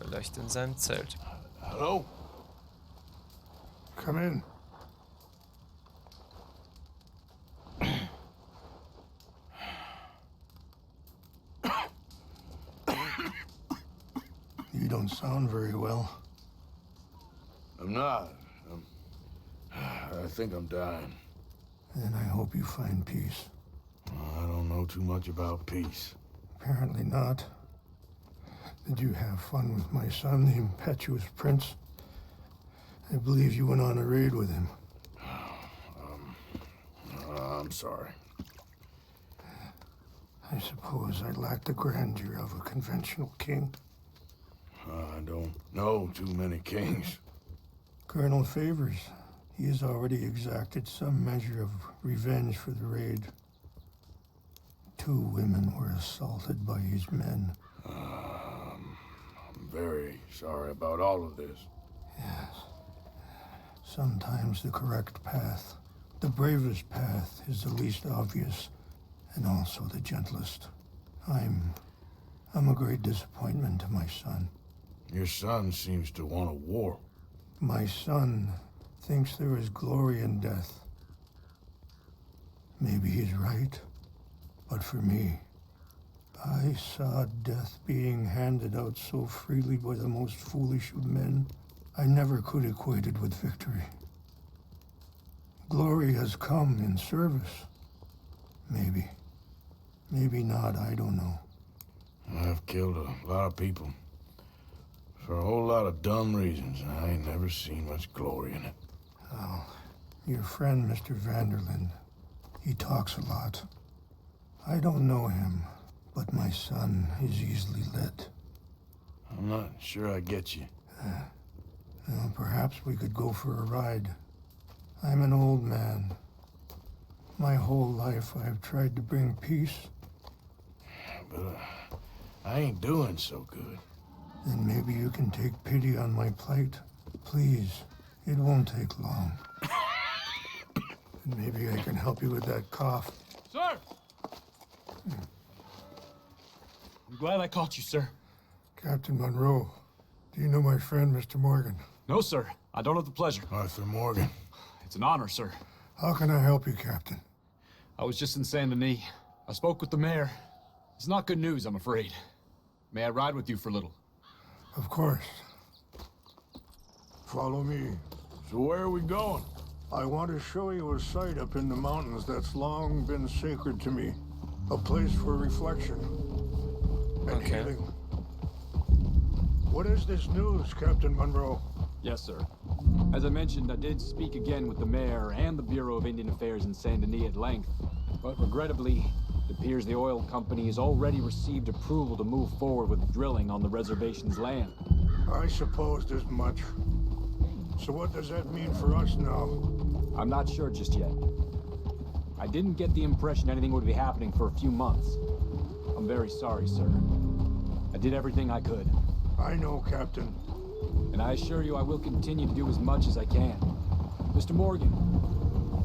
Vielleicht in seinem Zelt. Hello? Come in. You don't sound very well. I'm not. I think I'm dying. And I hope you find peace. I don't know too much about peace. Apparently not. Did you have fun with my son, the impetuous prince? I believe you went on a raid with him. I'm sorry. I suppose I lack the grandeur of a conventional king. I don't know too many kings. Colonel Favors, he has already exacted some measure of revenge for the raid. 2 women were assaulted by his men. I'm very sorry about all of this. Yes. Sometimes the correct path, the bravest path, is the least obvious, and also the gentlest. I'm a great disappointment to my son. Your son seems to want a war. My son thinks there is glory in death. Maybe he's right, but for me, I saw death being handed out so freely by the most foolish of men, I never could equate it with victory. Glory has come in service. Maybe. Maybe not, I don't know. I've killed a lot of people. For a whole lot of dumb reasons, and I ain't never seen much glory in it. Oh, your friend, Mr. Vanderlyn, he talks a lot. I don't know him, but my son is easily led. I'm not sure I get you. Well, perhaps we could go for a ride. I'm an old man. My whole life I've tried to bring peace. But I ain't doing so good. Then maybe you can take pity on my plight. Please, it won't take long. And maybe I can help you with that cough. Sir! I'm glad I caught you, sir. Captain Monroe, do you know my friend, Mr. Morgan? No, sir. I don't have the pleasure. Arthur Morgan. It's an honor, sir. How can I help you, Captain? I was just in Saint Denis. I spoke with the mayor. It's not good news, I'm afraid. May I ride with you for a little? Of course. Follow me. So where are we going? I want to show you a site up in the mountains that's long been sacred to me. A place for reflection and healing. What is this news, Captain Monroe? Yes, sir. As I mentioned, I did speak again with the mayor and the Bureau of Indian Affairs in Saint Denis at length. But regrettably, it appears the oil company has already received approval to move forward with drilling on the reservation's land. I supposed as much. So what does that mean for us now? I'm not sure just yet. I didn't get the impression anything would be happening for a few months. I'm very sorry, sir. I did everything I could. I know, Captain. And I assure you I will continue to do as much as I can. Mr. Morgan,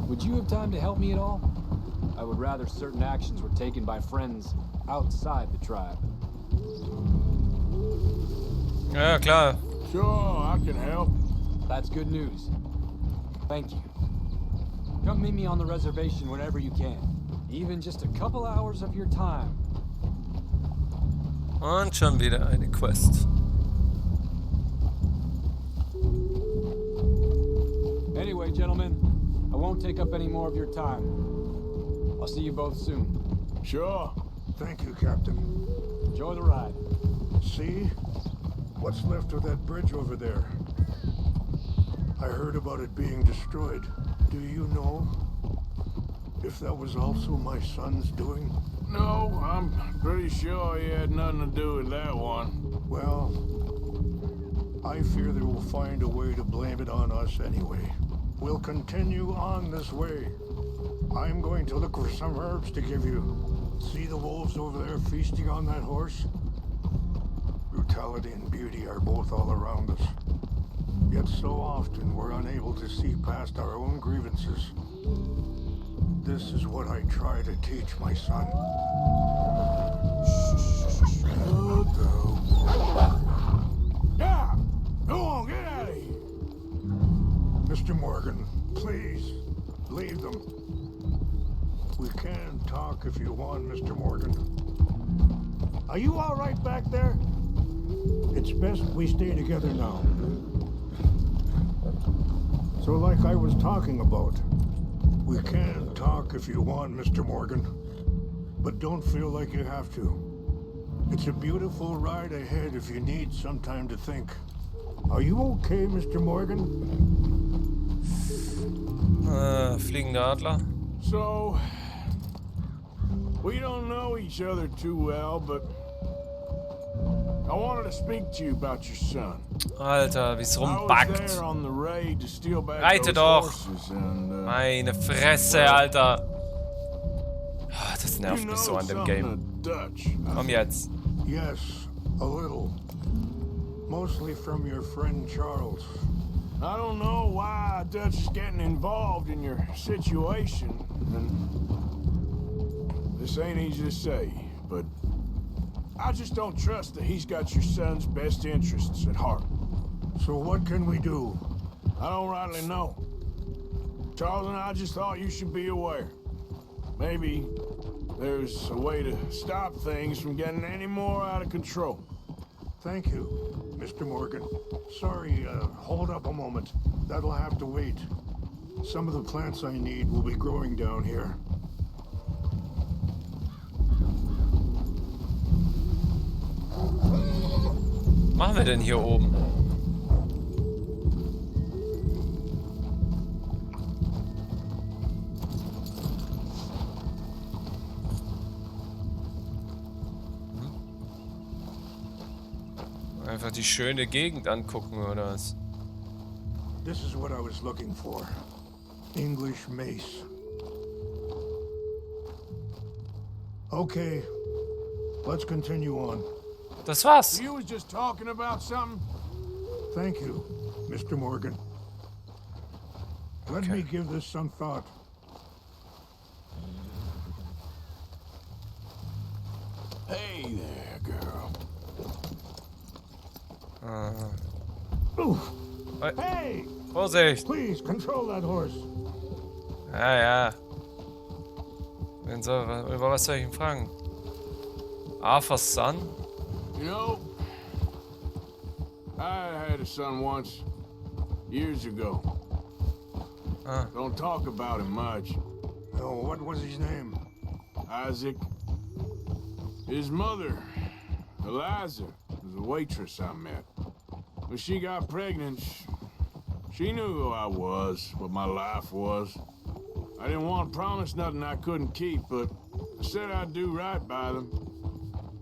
would you have time to help me at all? I would rather certain actions were taken by friends outside the tribe. Ja, klar. Sure, I can help. That's good news. Thank you. Come meet me on the reservation whenever you can. Even just a couple hours of your time. Und schon wieder eine Quest. Anyway, gentlemen, I won't take up any more of your time. I'll see you both soon. Sure. Thank you, Captain. Enjoy the ride. See? What's left of that bridge over there? I heard about it being destroyed. Do you know if that was also my son's doing? No, I'm pretty sure he had nothing to do with that one. Well, I fear they will find a way to blame it on us anyway. We'll continue on this way. I'm going to look for some herbs to give you. See the wolves over there feasting on that horse? Brutality and beauty are both all around us. Yet so often we're unable to see past our own grievances. This is what I try to teach my son. Please, leave them. We can talk if you want, Mr. Morgan. Are you all right back there? It's best we stay together now. So like I was talking about, we can talk if you want, Mr. Morgan. But don't feel like you have to. It's a beautiful ride ahead if you need some time to think. Are you okay, Mr. Morgan? Fliegender Adler. So, we don't know each other too well, but I wanted to speak to you about your son. Alter, wie's I was rumbackt. there on the raid to steal back Reite those doch. horses and, Meine Fresse, Alter. Ah, das you nervt know mich so an dem something Game. of Dutch. Komm jetzt. Yes, a little. Mostly from your friend Charles. I don't know why Dutch is getting involved in your situation, and this ain't easy to say, but I just don't trust that he's got your son's best interests at heart. So what can we do? I don't rightly know. Charles and I just thought you should be aware. Maybe there's a way to stop things from getting any more out of control. Thank you, Mr. Morgan. Sorry, hold up a moment. That'll have to wait. Some of the plants I need will be growing down here. Was machen wir denn hier oben? Einfach die schöne Gegend angucken, oder was? This is what I was looking for. English mace. Okay, let's continue on. Das war's. You was just talking about something? Thank you, Mr. Morgan. Let me give this some thought. Hey there, girl. Oof. Hey. Hey! Vorsicht! Please, control that horse. Ja, ja. Über was soll ich ihn fragen? Arthur's son? You know, I had a son once, years ago. Ah. Don't talk about him much. Oh, what was his name? Isaac. His mother, Eliza, was a waitress I met. When she got pregnant, she knew who I was, what my life was. I didn't want to promise nothing I couldn't keep, but I said I'd do right by them.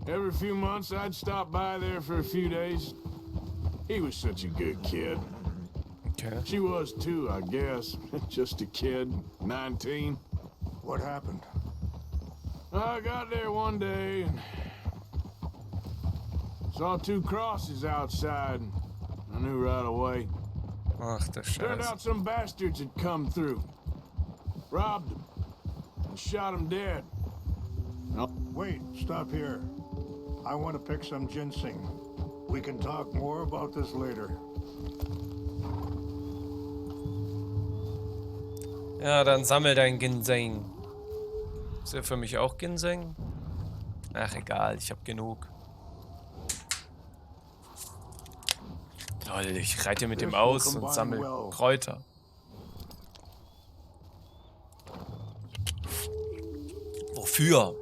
Every few months, I'd stop by there for a few days. He was such a good kid. Okay. She was too, I guess. Just a kid, 19. What happened? I got there one day and saw two crosses outside. I knew right away. Ach, der Turned Scheiß. out some bastards had come through. Robbed them. And shot them dead. Wait, stop here. I want to pick some ginseng. We can talk more about this later. Ja, dann sammel dein Ginseng. Ist der für mich auch Ginseng? Ach, egal, ich hab genug. Lol, ich reite mit dem aus und sammel Kräuter. Wofür?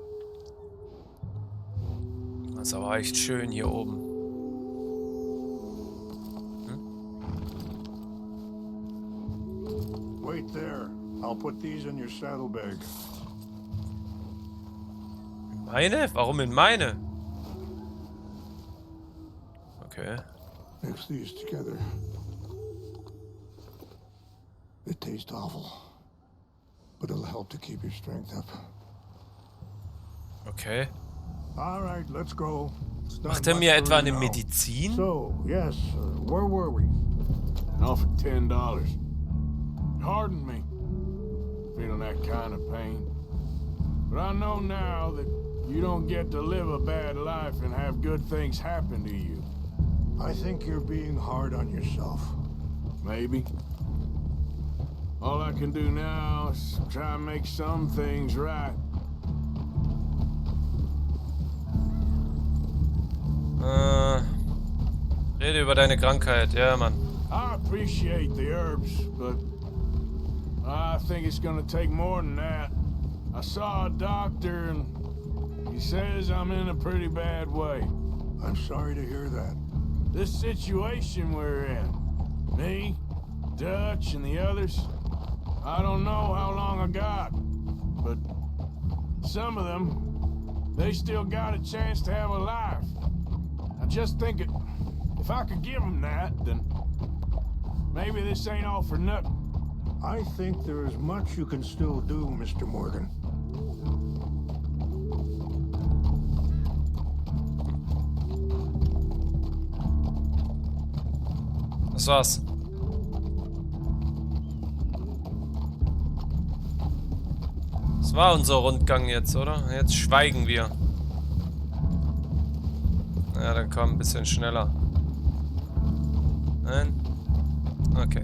Das ist aber echt schön hier oben. Wait there. I'll put these in your saddlebag. Meine? Warum in meine? Okay. Mix these together. It tastes awful, but it'll help to keep your strength up. Okay. All right, let's go. Macht er mir etwa eine Medizin? So, yes, where were we? Offered $10. Pardon me. Feeling that kind of pain. But I know now that you don't get to live a bad life and have good things happen to you. I think you're being hard on yourself. Maybe. All I can do now is try and make some things right. Rede über deine Krankheit, ja, Mann. I appreciate the herbs, but I think it's gonna take more than that. I saw a doctor and he says I'm in a pretty bad way. I'm sorry to hear that. This situation we're in, me, Dutch, and the others, I don't know how long I got, but some of them, they still got a chance to have a life. I just think if I could give them that, then maybe this ain't all for nothing. I think there is much you can still do, Mr. Morgan. Das war's. Das war unser Rundgang jetzt, oder? Jetzt schweigen wir. Ja, dann komm, ein bisschen schneller. Nein? Okay.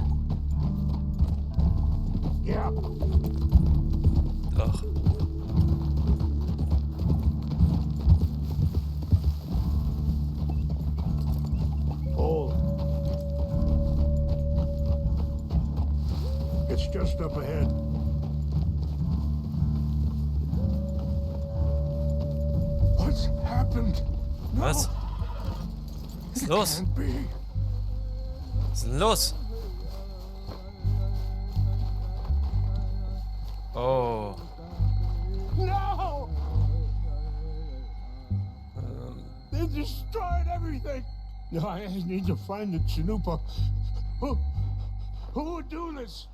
Yeah. Doch. Hold. It's just up ahead. What's happened? No, Was? Was ist los? can't be. Was ist denn los? Oh. No! They destroyed everything. No, I need to find the Chanupa. Who would do this?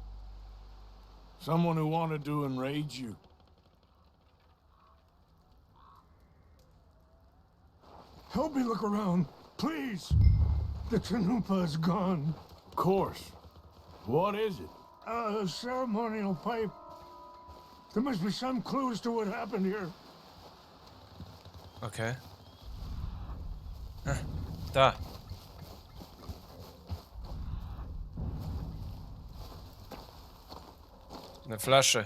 Someone who wanted to enrage you. Help me look around, please. The Chanupa is gone. Of course. What is it? A ceremonial pipe. There must be some clues to what happened here. Okay. Ah, da. Eine Flasche.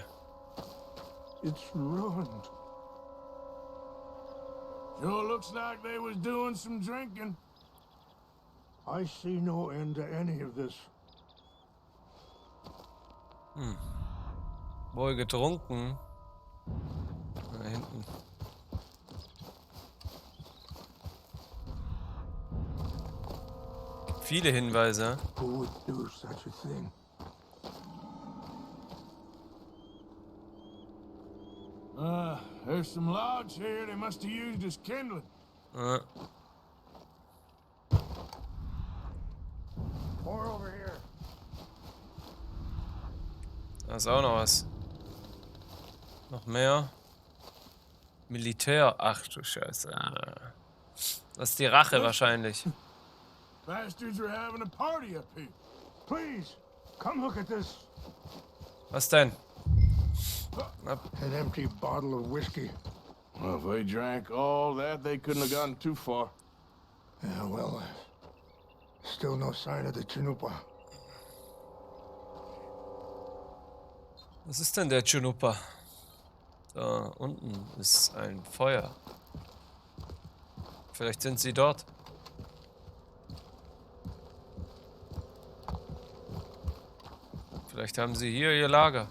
It's ruined. Sure looks like they was doing some drinking. I see no end to any of this. Wohl getrunken. Da hinten. Viele Hinweise. Who would do such a thing? There's some logs here they must have used as kindling. More over here. Da ist auch noch was. Noch mehr. Militär. Ach du Scheiße. Das ist die Rache wahrscheinlich. Bastards are having a party up here. Please, come look at this. Was denn? An empty bottle of whiskey. Well, if they drank all that, they couldn't have gotten too far. Yeah, well, still no sign of the Chanupa. Was ist denn der Chanupa? Da unten ist ein Feuer. Vielleicht sind sie dort. Vielleicht haben sie hier ihr Lager.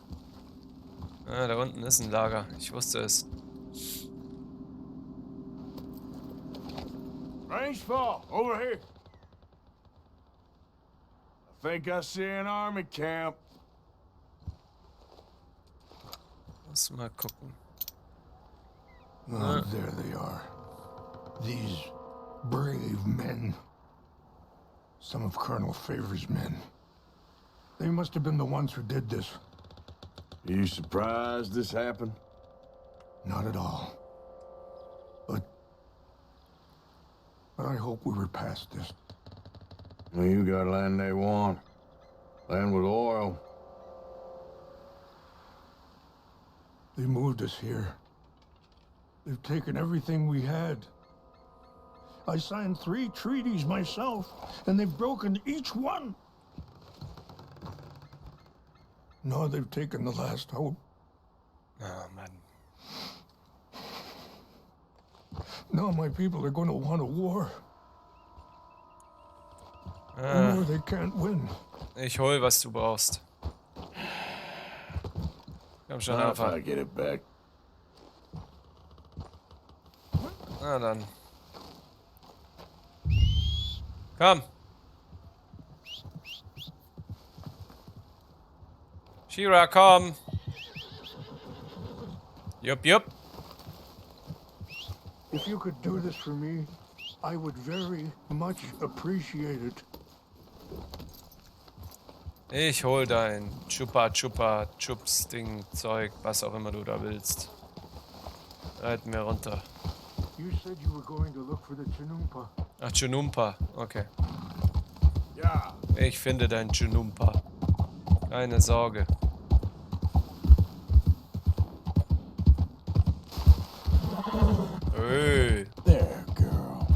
Ah, da unten ist ein Lager. Ich wusste es. Range fall, over here. I think I see an army camp. Lass mal gucken. Oh, there they are. These brave men. Some of Colonel Favor's men. They must have been the ones who did this. Are you surprised this happened? Not at all. But I hope we were past this. Well, you got land they want. Land with oil. They moved us here. They've taken everything we had. I signed 3 treaties myself, and they've broken each one. Now they've taken the last hope. Oh Mann. Now my people are going to want a war. A war they can't win. Ich hol, was du brauchst. Komm schon, Not if Alpha. I get it back. Na dann. Komm. Shira, komm. Jupp, jupp. If you could do this for me, I would very much appreciate it. Ich hol dein Chupa Chupa Chups Ding Zeug, was auch immer du da willst. Reiten wir runter. You said you were going to look for the Chinumpa. Ach, Chinumpa. Okay. Ja. Ich finde dein Chinumpa. Keine Sorge. Hey. There, girl.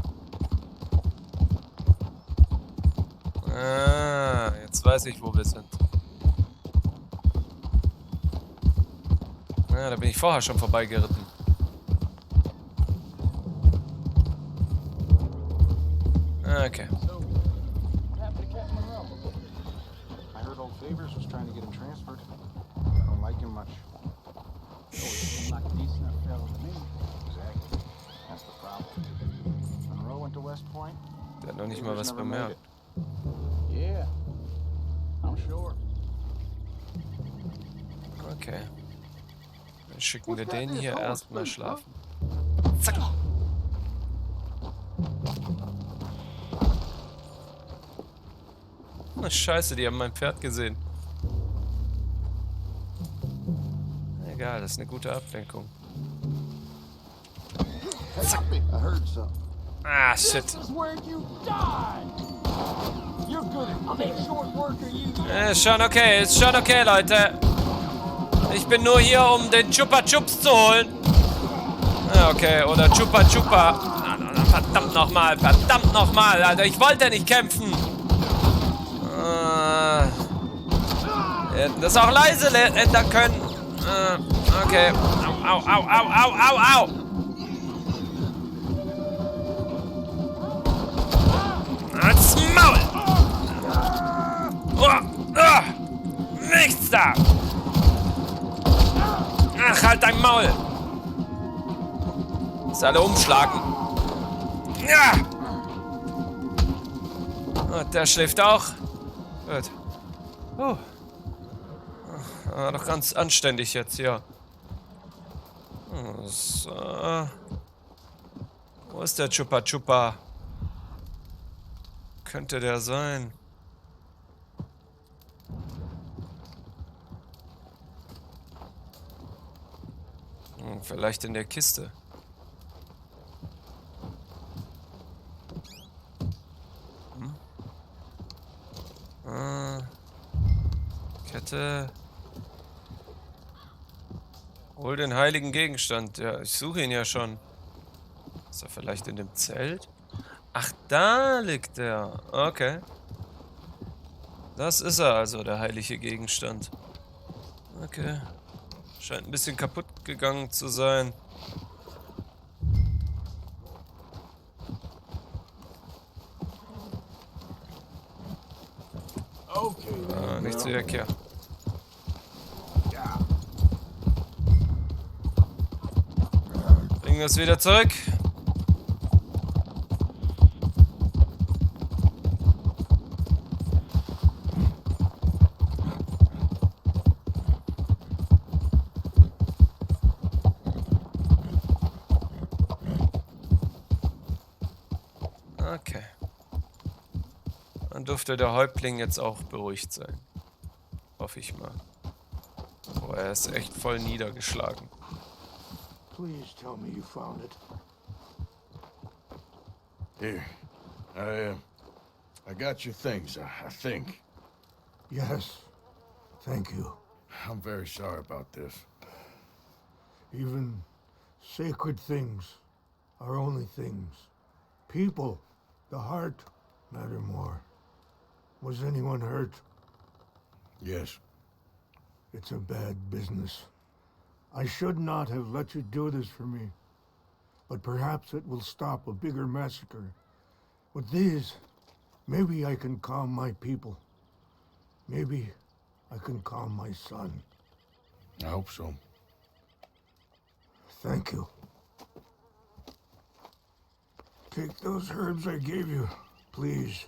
Ah, jetzt weiß ich, wo wir sind. Ah, da bin ich vorher schon vorbeigeritten. Okay. So, what happened to Captain Monroe? I heard old Favors was trying to get him transferred. I don't like him much. He always seemed like a decent enough fellow to me. Exactly. That's the problem. Monroe went to West Point. Der hat noch nicht mal Favors was never made bemerkt. it. Yeah, I'm sure. Okay. Dann schicken wir den hier erstmal schlafen. Zack. Oh, Scheiße, die haben mein Pferd gesehen. Egal, das ist eine gute Ablenkung. Hey, I heard something. Ah, shit. This is where you die. You're good at being short worker, you. Ist schon okay, Leute. Ich bin nur hier, um den Chupa Chups zu holen. Ah, okay, oder Chupa Chupa. Verdammt nochmal, Alter, ich wollte nicht kämpfen. Wir hätten das auch leise ändern können. Okay. Au. Als Maul. Nichts da. Ach, halt dein Maul. Muss alle umschlagen. Ja. Und der schläft auch. Gut. Doch ganz anständig jetzt hier. So. Wo ist der Chupa Chupa? Könnte der sein? Vielleicht in der Kiste. Kette. Hol den heiligen Gegenstand. Ja, ich suche ihn ja schon. Ist er vielleicht in dem Zelt? Ach, da liegt er. Okay. Das ist er also, der heilige Gegenstand. Okay. Scheint ein bisschen kaputt gegangen zu sein. Okay. Nicht zu weg, ja. Bringen wir es wieder zurück. Okay. Dann dürfte der Häuptling jetzt auch beruhigt sein. Hoffe ich mal. Boah, er ist echt voll niedergeschlagen. Please tell me you found it. Here. I got your things, I think. Yes. Thank you. I'm very sorry about this. Even sacred things are only things. People, the heart, matter more. Was anyone hurt? Yes. It's a bad business. I should not have let you do this for me. But perhaps it will stop a bigger massacre. With these, maybe I can calm my people. Maybe I can calm my son. I hope so. Thank you. Take those herbs I gave you, please.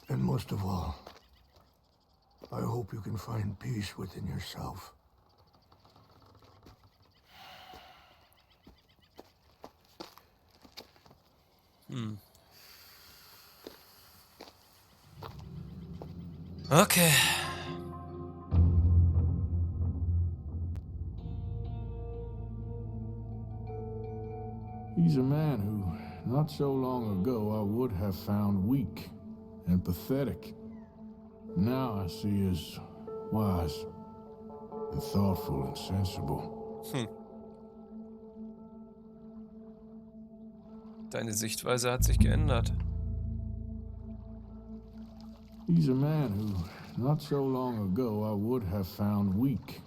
And most of all, I hope you can find peace within yourself. Okay. He's a man who, not so long ago, I would have found weak and pathetic. Now I see as wise and thoughtful and sensible. Deine Sichtweise hat sich geändert. He's a man who, not so long ago, I would have found weak